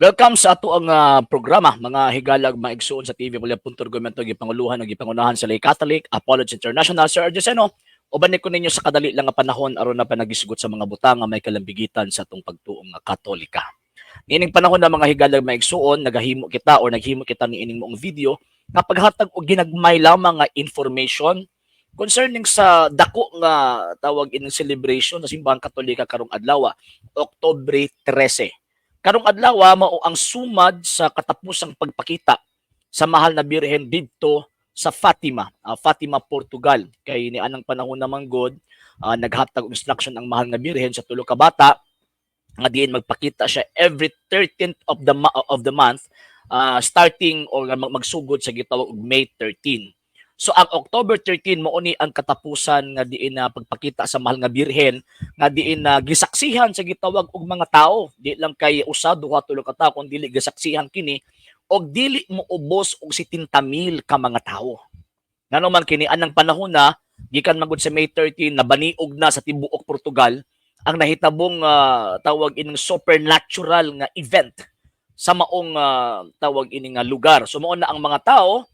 Welcome sa ato ang programa, mga higalag maigsuon sa TV Bulya.Argumento gipanguluhan ug gipangunahan sa Lay Catholic Apologist International. Sir Argeseno, uban ko ninyo sa kadali lang nga panahon aron na panagisgot sa mga butang nga may kalambigitan sa atong pagtuong nga Katolika. Niining panahon na mga higalag maigsuon, naghimo kita ni ining moong video nga paghatag og ginagmay lamang nga information concerning sa dako nga tawag ining celebration sa simbahang Katolika karong adlaw, Oktubre 13. Karong adlaw mao ang sumad sa katapusang pagpakita sa mahal na Birhen didto sa Fatima, Fatima, Portugal. Kay ni anang panahon naman god naghatag og instruction ang mahal na Birhen sa tulo ka bata nga diin magpakita siya every 13th of the month, starting or magsugod sa gitawag og May 13. So ang October 13 mao ni ang katapusan nga diin na pagpakita sa mahal nga Birhen nga diin na gisaksihan sa gitawag og mga tao, di lang kay usa duha tulo ka tawo kun dili gisaksihan kini og dili mo ubos og 70,000 ka mga tawo. Ngano man kini anang panahon na gikan magud sa May 13 nabaniog na sa tibuok Portugal ang nahitabong tawag ining supernatural nga event sa maong tawag ining lugar. So mao na ang mga tao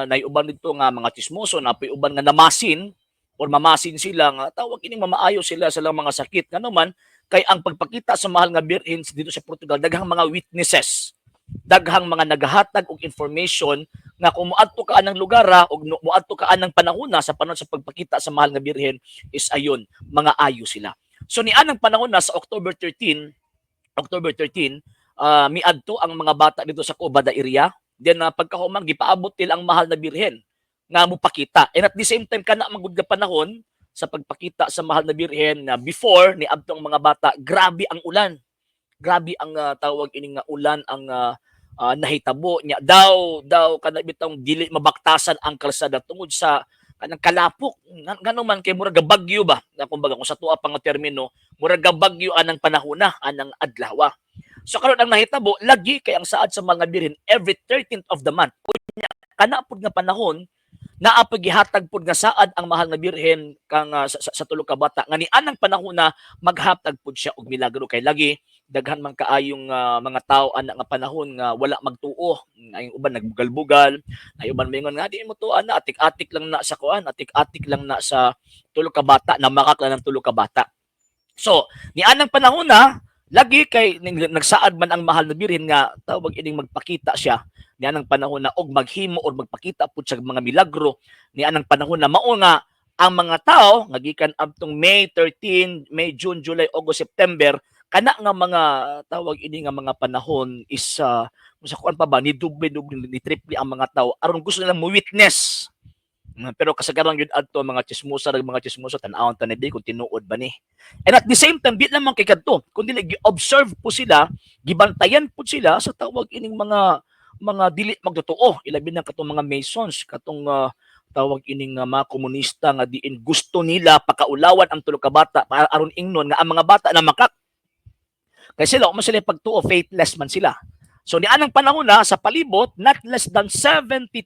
naiuban dito nga mga chismoso na uban nga namasin or mamasin sila nga tawag ining mamaayo sila sa lang mga sakit nga naman kay ang pagpakita sa mahal nga Birhen dito sa Portugal daghang mga witnesses, daghang mga nagahatag og information nga kung moadto ka anang lugar o moadto ka anang panahon sa panahon sa pagpakita sa mahal nga Birhen is ayon mga ayo sila. So ni anang panahon na sa October 13 miadto ang mga bata dito sa Cubada area. Then pagkahuman gipaabot nila ang mahal na Birhen nga mopakita. And at the same time kana magud nga panahon sa pagpakita sa mahal na Birhen na before ni adto ang mga bata, grabe ang ulan. Grabe ang tawag ining nga ulan ang nahitabo niya. Daw kana bitong dili mabaktasan ang kalsada tungod sa kanang kalapok. Ngano man kay murag bagyo ba? Na kumbaga kung sa tuwa pang termino, murag bagyo anang panahon na anang adlaw. So karon ang nahitabo lagi kay ang saad sa mga Birhen every 13th of the month. Unya kana pud nga panahon naa pagihatag pud nga saad ang mahal nga Birhen kang sa tulo ka bata nga ni anang panahon na maghatag pud siya og milagro kay lagi daghan man kaayong mga tao ana nga panahon nga wala magtuo, ay uban nagbugal-bugal, ay uban mingon nga di mo tuan na atik-atik lang na sa kuan, atik-atik lang na sa tulo ka bata na makak ng tulo ka bata. So ni anang panahon na lagi kay nagsaad man ang mahal na Birhen nga tawag ining magpakita siya ni anang panahon na og maghimo or magpakita pud sa mga milagro ni anang panahon na mao nga ang mga tao nga gikan adtong May 13, May, June, July, August, September kana nga mga tawag ini nga mga panahon is sa kuan pa ba ni duble ni triple ang mga tao aron gusto nilang mo witness. Pero kasagaran yun adto mga chismosa tan-awon tanidi kung tinuod ba ni. And at the same time di naman kay kadto kundi gi-observe po sila, gibantayan po sila sa tawag ining mga dili magtotoo, ilabi na katong mga Masons, katong tawag ining mga komunista nga diin gusto nila pakaulawan ang tulo ka bata para aron ingnon nga ang mga bata na makak. Kay sila mo sila pagtuo, faithless man sila. So ni anang panahon na sa palibot not less than 70,000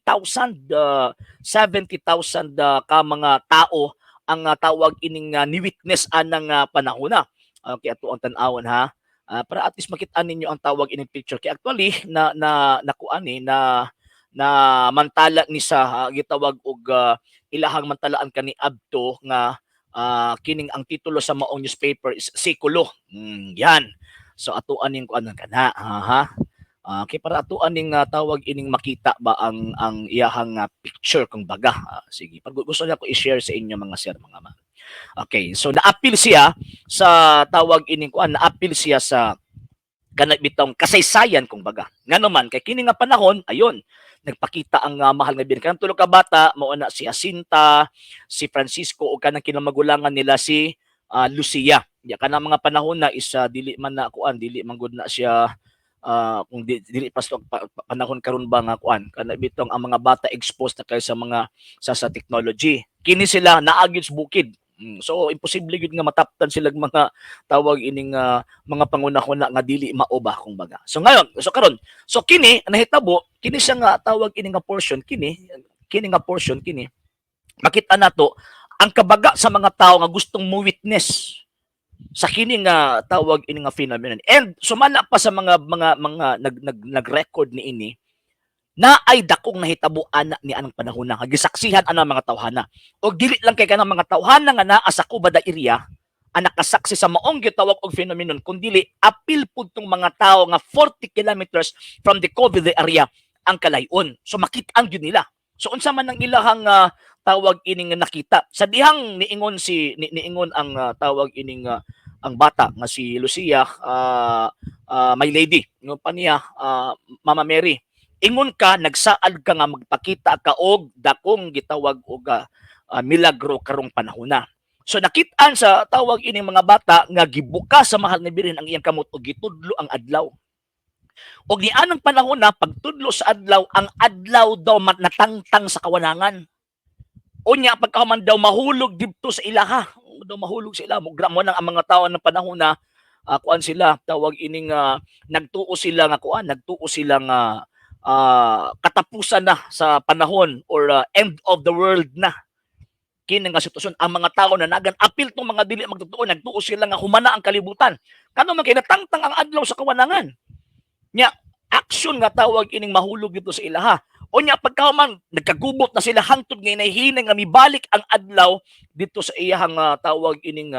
ka mga tao ang tawag ining ni-witness anang panahon na. Okay, ato ang tan-awon ha. Para at least makita ninyo ang tawag ining picture. Kaya actually nakuan na mantala ni sa gitawag og ilahang mantalaan kani adto nga kining ang titulo sa maong newspaper is Sekulo. Yan. So atuan ning kuan kana ha. Okay, para atuan ning tawag ining makita ba ang iyahang picture kung baga. Sige, pag gusto niya ko i-share sa inyo mga sir, mga ma'am. Okay, so naapil siya sa tawag ining kuan, naapil siya sa kanang bitong kasaysayan kung baga. Ngano man kay kini nga panahon, ayon, nagpakita ang mahal nga Birhen. Kanang tulo ka bata, mao na si Jacinta, si Francisco ug kanang kinamagulangan nila si Lucia. Ya kanang mga panahon na is dili man na kuan, dili man gud na siya kung dili pasto panahon karon ba nga kuan kana bitong ang mga bata exposed na kay sa mga sa technology. Kini sila naagid sa bukid. So imposible gyud nga mataptan sila mga tawag ining mga pangunahuna nga dili mao ba kung baga. So ngayon, so karon, so kini nahitabo, kini siya nga tawag ini nga portion kini makita nato ang kabaga sa mga tao nga gustong mo witness sa kini nga tawag ini nga phenomenon. And sumala pa sa mga nag-record ni ini na ay dakong nahitabo ana ni anang panahon na gisaksihan ana mga tawhana. Og dili lang kay kanang mga tawhana nga naa sa Cubada area ang nakasaksi sa maong gitawag og phenomenon kundi apil pud tong mga tawo nga 40 kilometers from the Cubada area ang kalayon. So makit-an gyud nila. So unsa man ang ilahang tawag ining nakita sa dihang niingon niingon ang tawag ining ang bata nga si Lucia, my lady, no pa niya, Mama Mary. Ingon ka, nagsaad ka nga magpakita ka og dakong gitawag og milagro karong panahon na. So nakit-an sa tawag ining mga bata nga gibuka sa mahal na Birhen ang iyang kamot og gitudlo ang adlaw. Og ni anang panahon na pagtudlo sa adlaw, ang adlaw daw natangtang sa kawanangan. Unya pagkahuman daw mahulog dibto sa ilaha, daw mahulog sa ilaha mo gramo nang ang mga tawo ng panahon na kuan sila tawag ining nagtuo sila nga kuan, nagtuo sila nga katapusan na sa panahon or end of the world na kini nga sitwasyon. Ang mga tawo na nagan apil tong mga dili magtutuo, nagtuo sila nga humana ang kalibutan. Kano man kay natangtang ang adlaw sa kawanangan. Nya action nga tawag ining mahulog dito sa ilaha. O nya pagkahuman nagkagubot na sila hangtod nga nahihinay nga mibalik ang adlaw dito sa iyahang tawag ining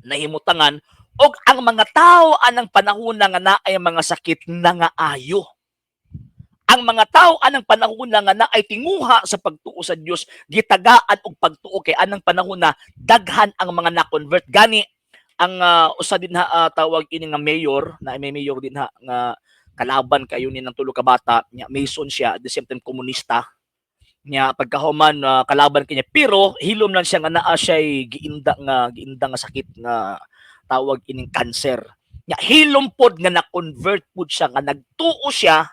nahimutangan og ang mga tao anang panahon nga naay mga sakit na nga ayo. Ang mga tao anang panahon nga naay tinguha sa pagtuo sa Dios gitagaan og pagtuo kay anang panahon na daghan ang mga na-convert gani ang usa din tawag ini nga mayor na may mayor din nga kalaban kayo ni ng tulo ka bata nya Mason siya at the same time komunista nya pagkahuman kalaban kanya pero hilom lang siya nga naa siya giinda nga sakit nga tawag ining cancer nya hilom pod nga na-convert pod siya nga nagtuo siya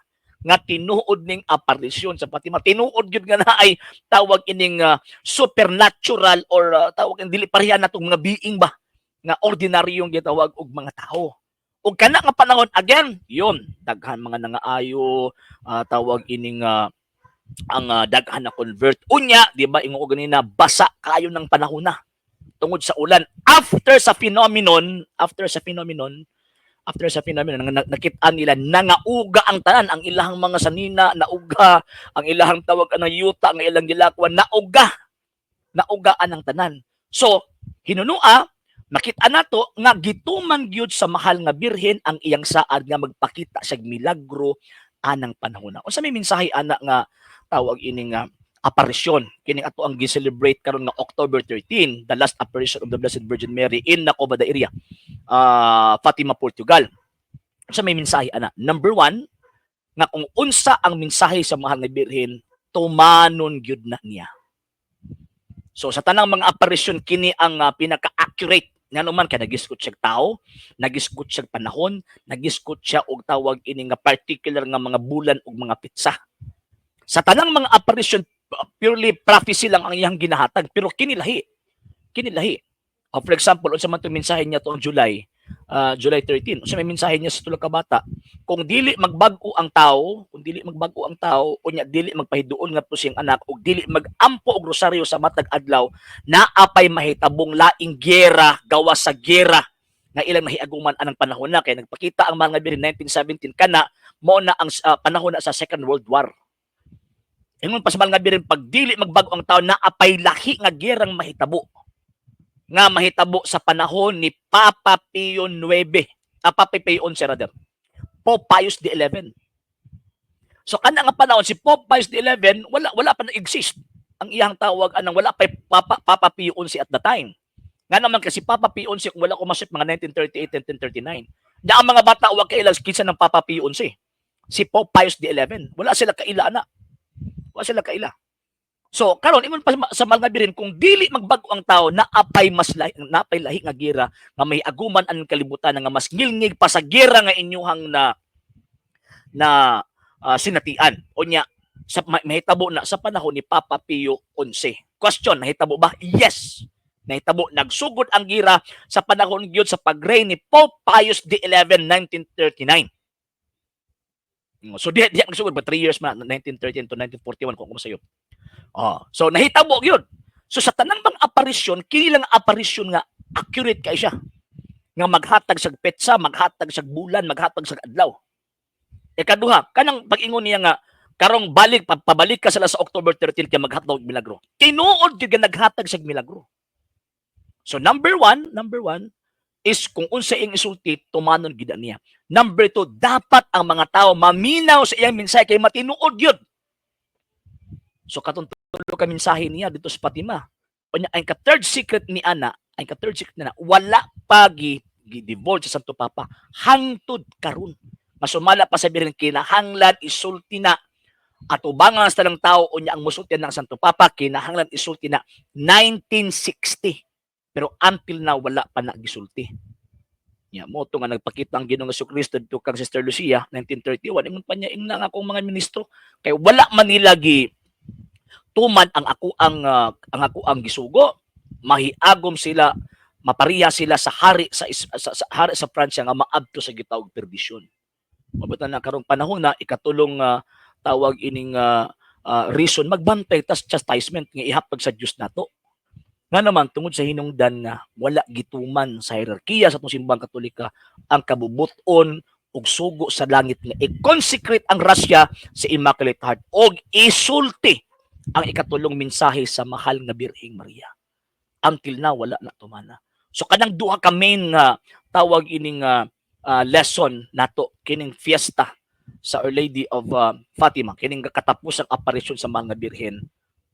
nga tinuod ning aparisyon sa pati matinuod gyud nga na ay tawag ining supernatural or tawag dili pareha natong mga being ba nga ordinaryong gitawag og mga tao. Og kana nga panahon again, yon daghan mga nangaayo, tawag ining ang daghan na convert. Unya, di ba ingon ko ganina basa kayo ng panahon na tungod sa ulan after sa phenomenon nakita nila nangauga ang tanan ang ilahang mga sanina nauga ang ilahang tawag ang yuta ang ilang gilakwan naugaan ang tanan. So hinunua makita nato nga gituman gyud sa mahal nga Birhen ang iyang saad nga magpakita sa milagro anang panahon na. Unsa may mensahe ana nga tawag ini nga apparition kini ato ang gi-celebrate karon nga October 13, the last apparition of the Blessed Virgin Mary in Nacobada area, Fatima, Portugal. Unsa may mensahe ana? Number 1 nga kung unsa ang mensahe sa mahal nga Birhen, tumanon gyud na niya. So sa tanang mga apparition kini ang pinaka-accurate nga naman kay nagisgot siya tao, nagisgot siya panahon, nagisgot siya og tawag ini nga particular nga mga bulan ug mga pitsa. Sa tanang mga apparition purely prophecy lang ang iyang ginahatag pero kinilahi. For example, unsa man tong mensahe niya tuong July 13. Unsa may mensahe niya sa tulo ka bata? Kung dili magbag-o ang tao, unya dili magpahiduon ngadto siyang anak ug dili magampo og rosaryo sa matag adlaw, naapay mahitabong laing giyera gawas sa giyera nga ilang mahiaguman anang panahon na kay nagpakita ang mga Birhen 1917 kana mao na ang panahon na sa Second World War. Ingon pa sa mga Birhen pag dili magbag-o ang tao naapay lahi nga giyerang mahitabo sa panahon ni Papa Pio IX, Papa Pio XI rather, Pope Pius XI. So kana nga panahon si Pope Pius XI wala pa na-exist ang iyang tawag anang wala pa Papa Pio XI at the time. Nga naman kasi Papa Pio XI kung wala ko masip mga 1938 1939. Na ang mga bata wag kaila kinsa ng Papa Pio XI. Si Pope Pius XI, wala sila kaila na. Wala sila kaila. So karon imong pa sa mga Birhen kung dili magbag-o ang tao naapay lahi nga gira nga may aguman ang kalibutan nga mas ngilngig pa sa gira nga inyuhang na sinatian. Unya sa mahitabo na sa panahon ni Papa Pio XI. Question, nahitabo ba? Yes. Nahitabo, nagsugod ang gira sa panahon gyud sa pag-reign ni Pope Pius XI 1939. So diya nagsugod ba 3 years man 1913 to 1941 kung kumasayo. So nahitabo gyud. So sa tanang bang apparition, kini lang apparition nga accurate kay siya. nga maghatag sa petsa, maghatag sa bulan, maghatag sa adlaw. Ikaduha, kanang pag-ingon niya nga karong pabalik ka sila sa October 13 kay maghatag og milagro. Tinuod gyud nga naghatag sa milagro. So number one is kung unsa iyang isulti, tumanon gid niya. Number two, dapat ang mga tao maminaw sa iyang mensahe kay matinuod yun. So katong tulo ka mensahe niya dito sa Fatima. Unya ang ka-third secret ni Ana, wala pa gi-divulge sa Santo Papa hangtod karon. Masumala pa sa birin kinahanglan isulti na at ubangan sa talang tao unya ang musulti ng Santo Papa kinahanglan isulti na 1960. Pero until now, wala pa na gisulti. Mo ito nga nagpakita ang Ginoong Jesucristo dito kang Sister Lucia, 1931. Ingon pa niya, ingna nga akong mga ministro. Kaya wala man nila tuman ang ako ang gisugo. Mahiagom sila, mapariya sila sa hari sa hari sa Pransya nga maabto sa gitawag perdisyon. Mabutan na karong panahon na ikatulong tawag ining reason magbantay tas chastisement nga ihapag sa Dios nato. Nga naman, tungod sa hinungdan nga wala gituman sa hierarkiya sa itong simbang katolika ang kabubuton og sugo sa langit nga i-consecrate ang rasya sa Immaculate Heart og isulti ang ikatulong mensahe sa mahal nga Birheng Maria. Until now, wala na tumana. So kanang duha ka main tawag ining lesson nato kining fiesta sa Our Lady of Fatima, kining katapusang aparisyon sa mga Birhen.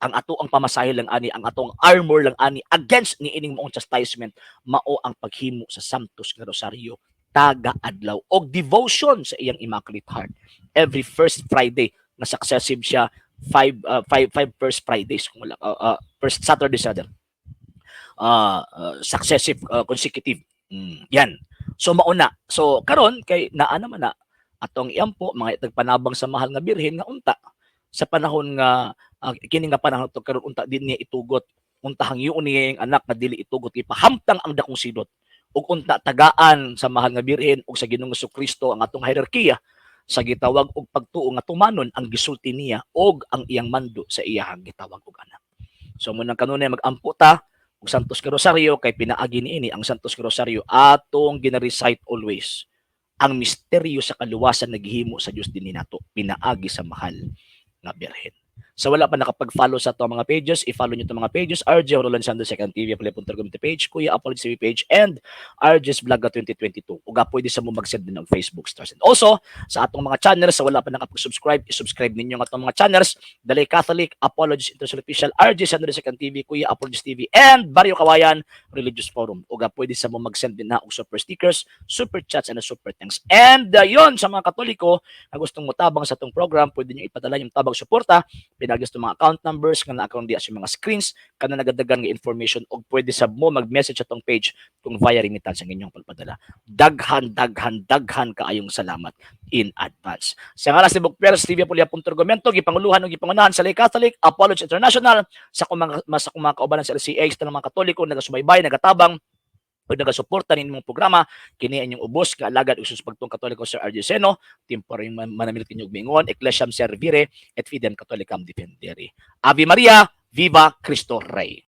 Ang ato ang pamasahe lang ani, ang atong armor lang ani against ni ining maong chastisement mao ang paghimo sa Santos nga Rosaryo taga adlaw og devotion sa iyang Immaculate Heart every first Friday na successive siya five first Fridays kung wala first Saturday successive consecutive yan. So mauna, so karon kay naa naman na atong iyampo mga tagpanabang sa mahal nga Birhen nga unta sa panahon nga kini nga panahon to karon unta din niya itugot untahang yun niya yung anak na dili itugot ipahamtang ang dakong sidot ug unta tagaan sa mahal nga Birhen ug sa Ginoong Jesucristo ang atong hierarkiya sa gitawag og pagtuo nga tumanon ang gisulti niya og ang iyang mando sa iyang gitawag og anak. So munang kanunay magampo ta og Santos nga Rosaryo kay pinaagi niini ang Santos nga Rosaryo atong gina-recite always ang misteryo sa kaluwasan naghihimo sa Dios dinhi nato pinaagi sa mahal nga Birhen. So wala pa nakapag-follow sa itong mga pages, i-follow nyo itong mga pages, RJ Roland Santos Second TV, Palapuntar page, Kuya Apollo TV page, and RJ's Vlogga 2022. Uga pwede sa mo mag-send din ng Facebook stars. And also, sa atong mga channels, sa wala pa nakapag-subscribe, i-subscribe ninyo ang atong mga channels, Dalay Catholic, Apologist International Official, RJ Santos Second TV, Kuya Apologist TV, and Barrio Kawayan Religious Forum. Uga pwede sa mo mag-send din na og super stickers, super chats, and super thanks. And yon sa mga Katoliko na gustong mutabang sa atong program, pwede nyo ipadala yung tabang suporta pinagis to mga account numbers nga na-account diya sa mga screens kana nagadagan nga information og pwede sa mo mag-message atong page kung via remittance ang inyong pagpadala. Daghan kaayong salamat in advance. Sa ngalan ni Bukper Stevia Pulia.Argumento gipanguluhan ug gipangunahan sa Lay Catholic Apologist International sa mga kaubanan sa LCA sa mga Katoliko nagasubaybay nagatabang o nagasuporta nin mong programa, kini inyong ubos, kaalagad usus pagtong Katoliko Sir R.J. Seno, timporing manamilit inyong mingon, Ecclesiam Servire, et Fidem Catholicam Defendere. Ave Maria, Viva Cristo Rey.